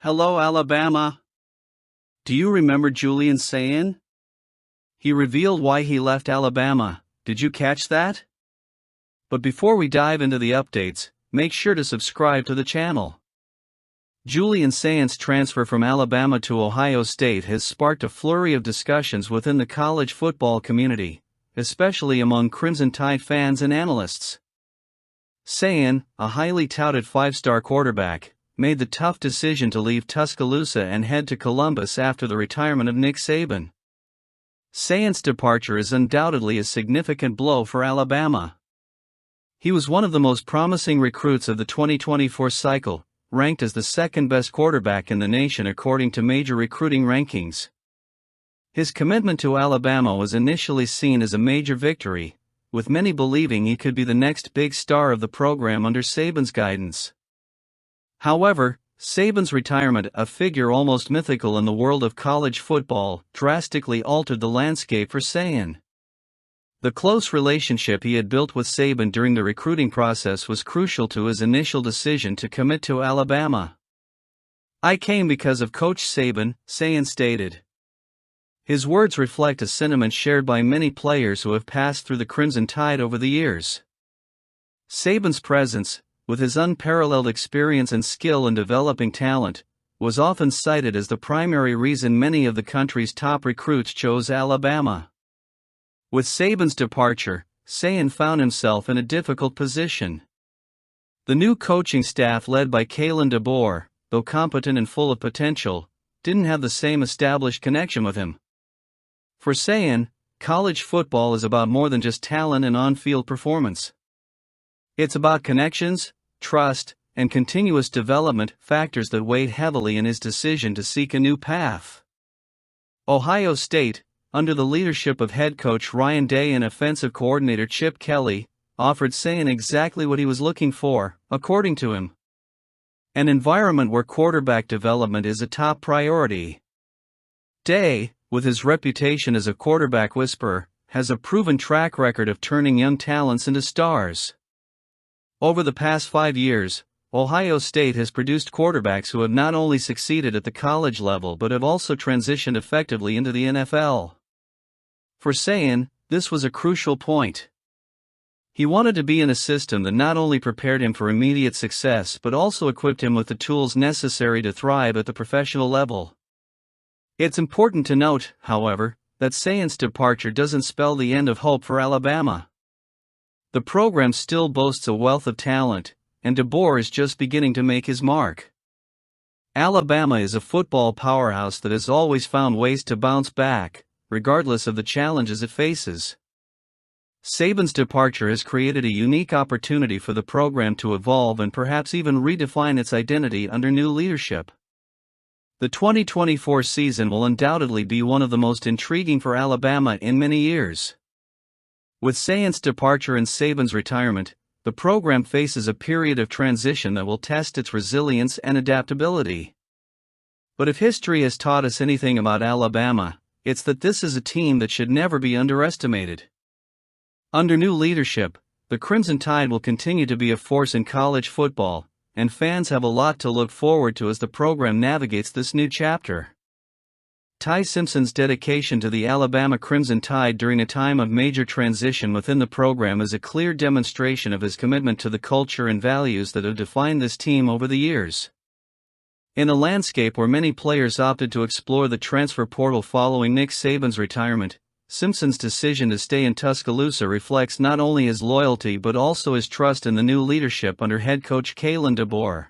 Hello, Alabama. Do you remember Julian Sayin? He revealed why he left Alabama. Did you catch that? But before we dive into the updates, make sure to subscribe to the channel. Julian Sayin's transfer from Alabama to Ohio State has sparked a flurry of discussions within the college football community, especially among Crimson Tide fans and analysts. Sayin, a highly touted five-star quarterback, made the tough decision to leave Tuscaloosa and head to Columbus after the retirement of Nick Saban. Sayin's departure is undoubtedly a significant blow for Alabama. He was one of the most promising recruits of the 2024 cycle, ranked as the second-best quarterback in the nation according to major recruiting rankings. His commitment to Alabama was initially seen as a major victory, with many believing he could be the next big star of the program under Saban's guidance. However, Saban's retirement, a figure almost mythical in the world of college football, drastically altered the landscape for Sayin. The close relationship he had built with Saban during the recruiting process was crucial to his initial decision to commit to Alabama. "I came because of Coach Saban," Sayin stated. His words reflect a sentiment shared by many players who have passed through the Crimson Tide over the years. Saban's presence, with his unparalleled experience and skill in developing talent, was often cited as the primary reason many of the country's top recruits chose Alabama. With Saban's departure, Sayin found himself in a difficult position. The new coaching staff led by DeBoer, though competent and full of potential, didn't have the same established connection with him. For Sayin, college football is about more than just talent and on-field performance. It's about connections, trust, and continuous development, factors that weighed heavily in his decision to seek a new path. Ohio State, under the leadership of head coach Ryan Day and offensive coordinator Chip Kelly, offered Sayin exactly what he was looking for, according to him: an environment where quarterback development is a top priority. Day, with his reputation as a quarterback whisperer, has a proven track record of turning young talents into stars. Over the past 5 years, Ohio State has produced quarterbacks who have not only succeeded at the college level but have also transitioned effectively into the NFL. For Sayin, this was a crucial point. He wanted to be in a system that not only prepared him for immediate success but also equipped him with the tools necessary to thrive at the professional level. It's important to note, however, that Sayin's departure doesn't spell the end of hope for Alabama. The program still boasts a wealth of talent, and DeBoer is just beginning to make his mark. Alabama is a football powerhouse that has always found ways to bounce back, regardless of the challenges it faces. Saban's departure has created a unique opportunity for the program to evolve and perhaps even redefine its identity under new leadership. The 2024 season will undoubtedly be one of the most intriguing for Alabama in many years. With Sayin's departure and Saban's retirement, the program faces a period of transition that will test its resilience and adaptability. But if history has taught us anything about Alabama, it's that this is a team that should never be underestimated. Under new leadership, the Crimson Tide will continue to be a force in college football, and fans have a lot to look forward to as the program navigates this new chapter. Simpson's dedication to the Alabama Crimson Tide during a time of major transition within the program is a clear demonstration of his commitment to the culture and values that have defined this team over the years. In a landscape where many players opted to explore the transfer portal following Nick Saban's retirement, Simpson's decision to stay in Tuscaloosa reflects not only his loyalty but also his trust in the new leadership under head coach DeBoer.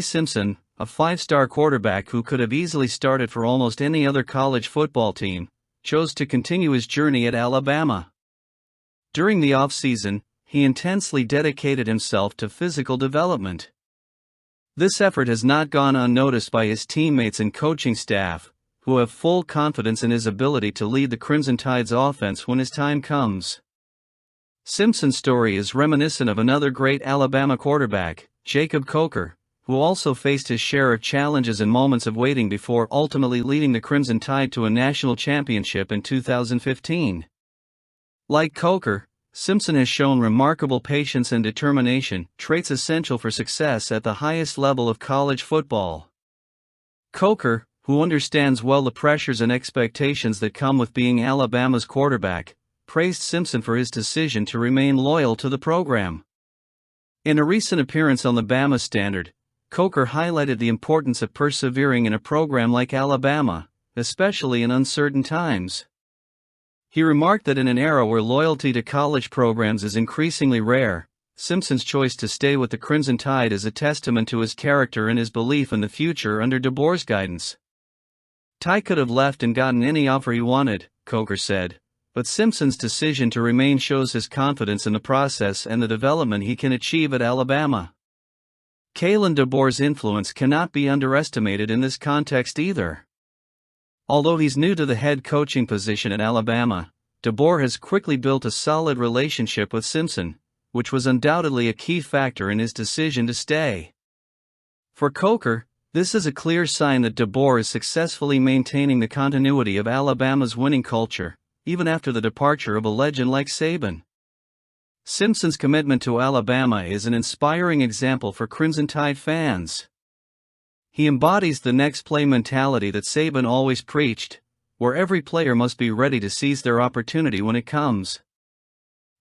Simpson, a five-star quarterback who could have easily started for almost any other college football team, chose to continue his journey at Alabama. During the off-season, he intensely dedicated himself to physical development. This effort has not gone unnoticed by his teammates and coaching staff, who have full confidence in his ability to lead the Crimson Tide's offense when his time comes. Simpson's story is reminiscent of another great Alabama quarterback, Jacob Coker, who also faced his share of challenges and moments of waiting before ultimately leading the Crimson Tide to a national championship in 2015. Like Coker, Simpson has shown remarkable patience and determination, traits essential for success at the highest level of college football. Coker, who understands well the pressures and expectations that come with being Alabama's quarterback, praised Simpson for his decision to remain loyal to the program. In a recent appearance on the Bama Standard, Coker highlighted the importance of persevering in a program like Alabama, especially in uncertain times. He remarked that in an era where loyalty to college programs is increasingly rare, Simpson's choice to stay with the Crimson Tide is a testament to his character and his belief in the future under DeBoer's guidance. "Ty could have left and gotten any offer he wanted," Coker said, "but Simpson's decision to remain shows his confidence in the process and the development he can achieve at Alabama." Kalen DeBoer's influence cannot be underestimated in this context either. Although he's new to the head coaching position at Alabama, DeBoer has quickly built a solid relationship with Simpson, which was undoubtedly a key factor in his decision to stay. For Coker, this is a clear sign that DeBoer is successfully maintaining the continuity of Alabama's winning culture, even after the departure of a legend like Saban. Simpson's commitment to Alabama is an inspiring example for Crimson Tide fans. He embodies the next play mentality that Saban always preached, where every player must be ready to seize their opportunity when it comes.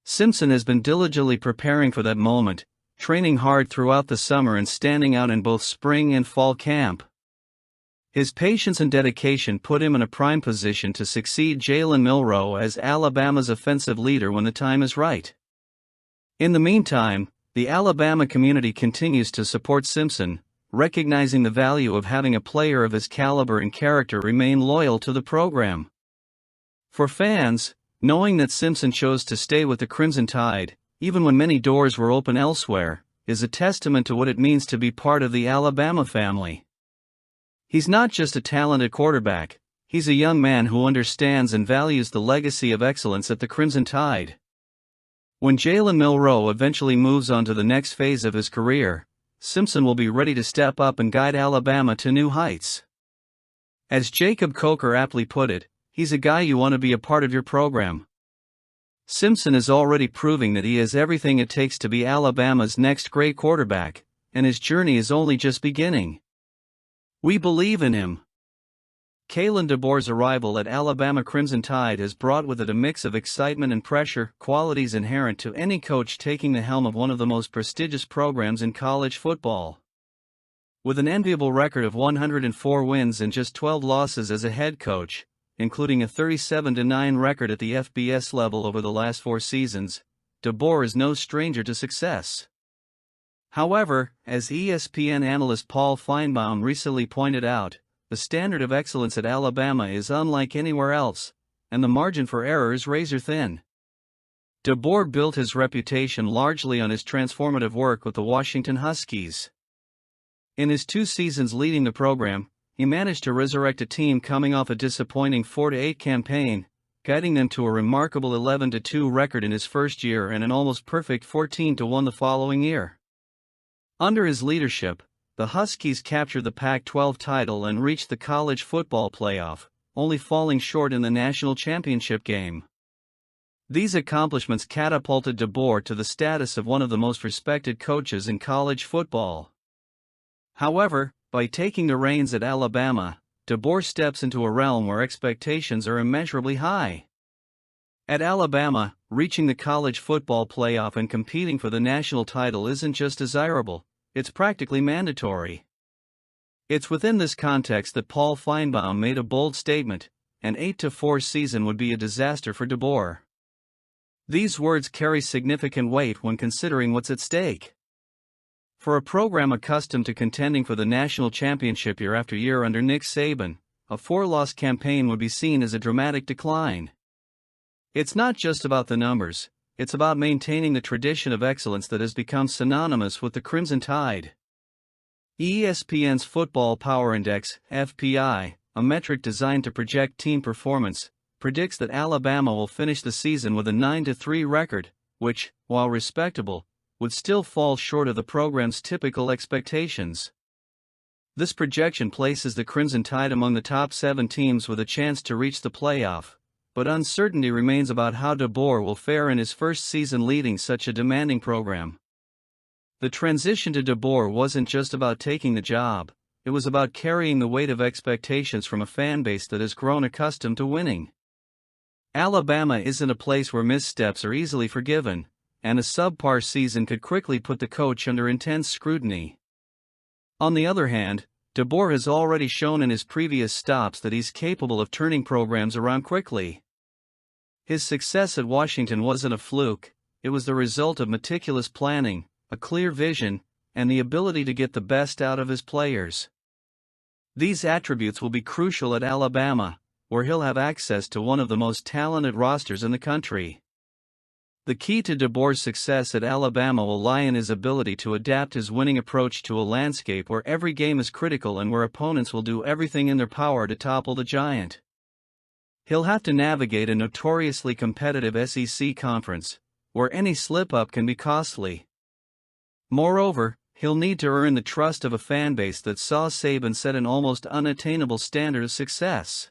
Simpson has been diligently preparing for that moment, training hard throughout the summer and standing out in both spring and fall camp. His patience and dedication put him in a prime position to succeed Jalen Milroe as Alabama's offensive leader when the time is right. In the meantime, the Alabama community continues to support Simpson, recognizing the value of having a player of his caliber and character remain loyal to the program. For fans, knowing that Simpson chose to stay with the Crimson Tide, even when many doors were open elsewhere, is a testament to what it means to be part of the Alabama family. He's not just a talented quarterback, he's a young man who understands and values the legacy of excellence at the Crimson Tide. When Jalen Milroe eventually moves on to the next phase of his career, Simpson will be ready to step up and guide Alabama to new heights. As Jacob Coker aptly put it, he's a guy you want to be a part of your program. Simpson is already proving that he has everything it takes to be Alabama's next great quarterback, and his journey is only just beginning. We believe in him. Kalen DeBoer's arrival at Alabama Crimson Tide has brought with it a mix of excitement and pressure, qualities inherent to any coach taking the helm of one of the most prestigious programs in college football. With an enviable record of 104 wins and just 12 losses as a head coach, including a 37-9 record at the FBS level over the last 4 seasons, DeBoer is no stranger to success. However, as ESPN analyst Paul Feinbaum recently pointed out, the standard of excellence at Alabama is unlike anywhere else, and the margin for error is razor-thin. DeBoer built his reputation largely on his transformative work with the Washington Huskies. In his 2 seasons leading the program, he managed to resurrect a team coming off a disappointing 4-8 campaign, guiding them to a remarkable 11-2 record in his first year and an almost perfect 14-1 the following year. Under his leadership, the Huskies captured the Pac-12 title and reached the college football playoff, only falling short in the national championship game. These accomplishments catapulted DeBoer to the status of one of the most respected coaches in college football. However, by taking the reins at Alabama, DeBoer steps into a realm where expectations are immeasurably high. At Alabama, reaching the college football playoff and competing for the national title isn't just desirable, it's practically mandatory. It's within this context that Paul Feinbaum made a bold statement: an 8-4 season would be a disaster for DeBoer. These words carry significant weight when considering what's at stake. For a program accustomed to contending for the national championship year after year under Nick Saban, a 4-loss campaign would be seen as a dramatic decline. It's not just about the numbers, it's about maintaining the tradition of excellence that has become synonymous with the Crimson Tide. ESPN's Football Power Index, FPI, a metric designed to project team performance, predicts that Alabama will finish the season with a 9-3 record, which, while respectable, would still fall short of the program's typical expectations. This projection places the Crimson Tide among the top 7 teams with a chance to reach the playoff, but uncertainty remains about how DeBoer will fare in his first season leading such a demanding program. The transition to DeBoer wasn't just about taking the job, it was about carrying the weight of expectations from a fan base that has grown accustomed to winning. Alabama isn't a place where missteps are easily forgiven, and a subpar season could quickly put the coach under intense scrutiny. On the other hand, DeBoer has already shown in his previous stops that he's capable of turning programs around quickly. His success at Washington wasn't a fluke, it was the result of meticulous planning, a clear vision, and the ability to get the best out of his players. These attributes will be crucial at Alabama, where he'll have access to one of the most talented rosters in the country. The key to DeBoer's success at Alabama will lie in his ability to adapt his winning approach to a landscape where every game is critical and where opponents will do everything in their power to topple the giant. He'll have to navigate a notoriously competitive SEC conference, where any slip-up can be costly. Moreover, he'll need to earn the trust of a fan base that saw Saban set an almost unattainable standard of success.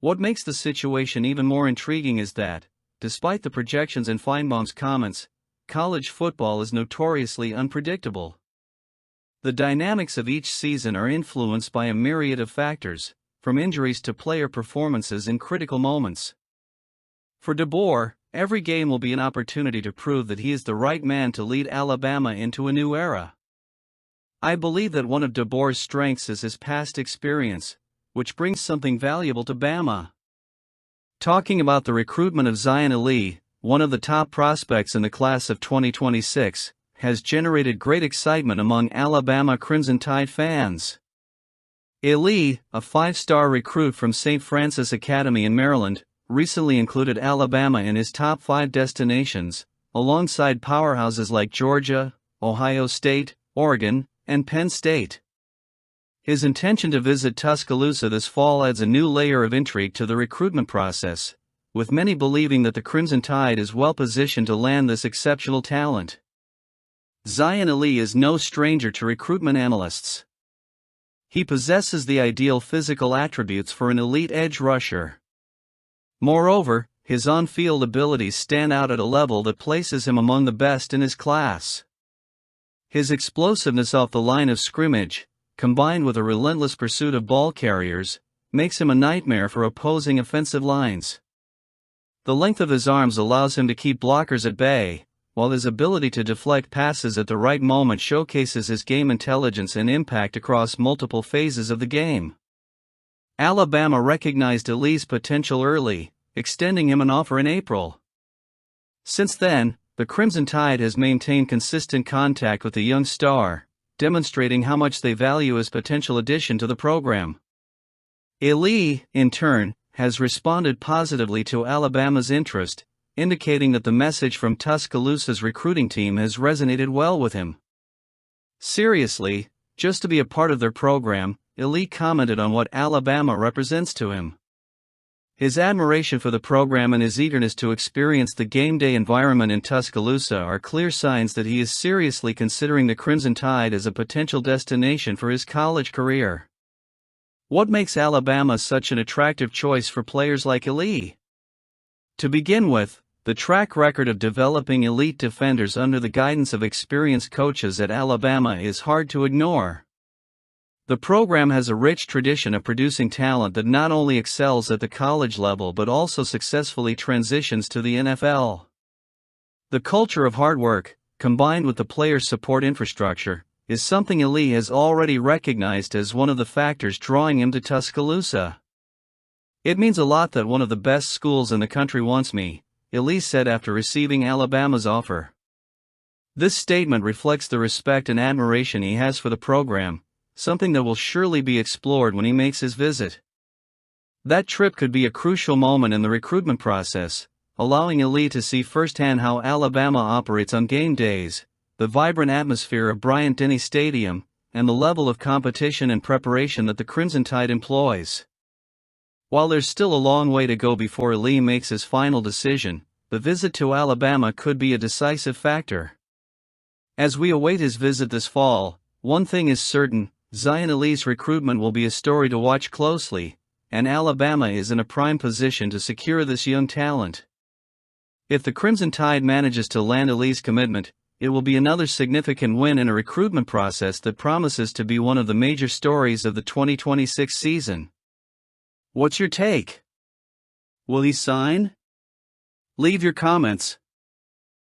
What makes the situation even more intriguing is that, despite the projections in Feinbaum's comments, college football is notoriously unpredictable. The dynamics of each season are influenced by a myriad of factors, from injuries to player performances in critical moments. For DeBoer, every game will be an opportunity to prove that he is the right man to lead Alabama into a new era. I believe that one of DeBoer's strengths is his past experience, which brings something valuable to Bama. Talking about the recruitment of Zion Iley, one of the top prospects in the class of 2026, has generated great excitement among Alabama Crimson Tide fans. Iley, a 5-star recruit from St. Francis Academy in Maryland, recently included Alabama in his top 5 destinations, alongside powerhouses like Georgia, Ohio State, Oregon, and Penn State. His intention to visit Tuscaloosa this fall adds a new layer of intrigue to the recruitment process, with many believing that the Crimson Tide is well positioned to land this exceptional talent. Zion Iley is no stranger to recruitment analysts. He possesses the ideal physical attributes for an elite edge rusher. Moreover, his on-field abilities stand out at a level that places him among the best in his class. His explosiveness off the line of scrimmage, combined with a relentless pursuit of ball carriers, makes him a nightmare for opposing offensive lines. The length of his arms allows him to keep blockers at bay, while his ability to deflect passes at the right moment showcases his game intelligence and impact across multiple phases of the game. Alabama recognized Iley's potential early, extending him an offer in April. Since then, the Crimson Tide has maintained consistent contact with the young star, demonstrating how much they value his potential addition to the program. Iley, in turn, has responded positively to Alabama's interest, indicating that the message from Tuscaloosa's recruiting team has resonated well with him. Seriously, just to be a part of their program, Iley commented on what Alabama represents to him. His admiration for the program and his eagerness to experience the game day environment in Tuscaloosa are clear signs that he is seriously considering the Crimson Tide as a potential destination for his college career. What makes Alabama such an attractive choice for players like Iley? To begin with, the track record of developing elite defenders under the guidance of experienced coaches at Alabama is hard to ignore. The program has a rich tradition of producing talent that not only excels at the college level but also successfully transitions to the NFL. The culture of hard work, combined with the players' support infrastructure, is something Iley has already recognized as one of the factors drawing him to Tuscaloosa. "It means a lot that one of the best schools in the country wants me," Iley said after receiving Alabama's offer. This statement reflects the respect and admiration he has for the program, something that will surely be explored when he makes his visit. That trip could be a crucial moment in the recruitment process, allowing Iley to see firsthand how Alabama operates on game days, the vibrant atmosphere of Bryant-Denny Stadium, and the level of competition and preparation that the Crimson Tide employs. While there's still a long way to go before Iley makes his final decision, the visit to Alabama could be a decisive factor. As we await his visit this fall, one thing is certain: Zion Iley's recruitment will be a story to watch closely, and Alabama is in a prime position to secure this young talent. If the Crimson Tide manages to land Iley's commitment, it will be another significant win in a recruitment process that promises to be one of the major stories of the 2026 season. What's your take? Will he sign? Leave your comments.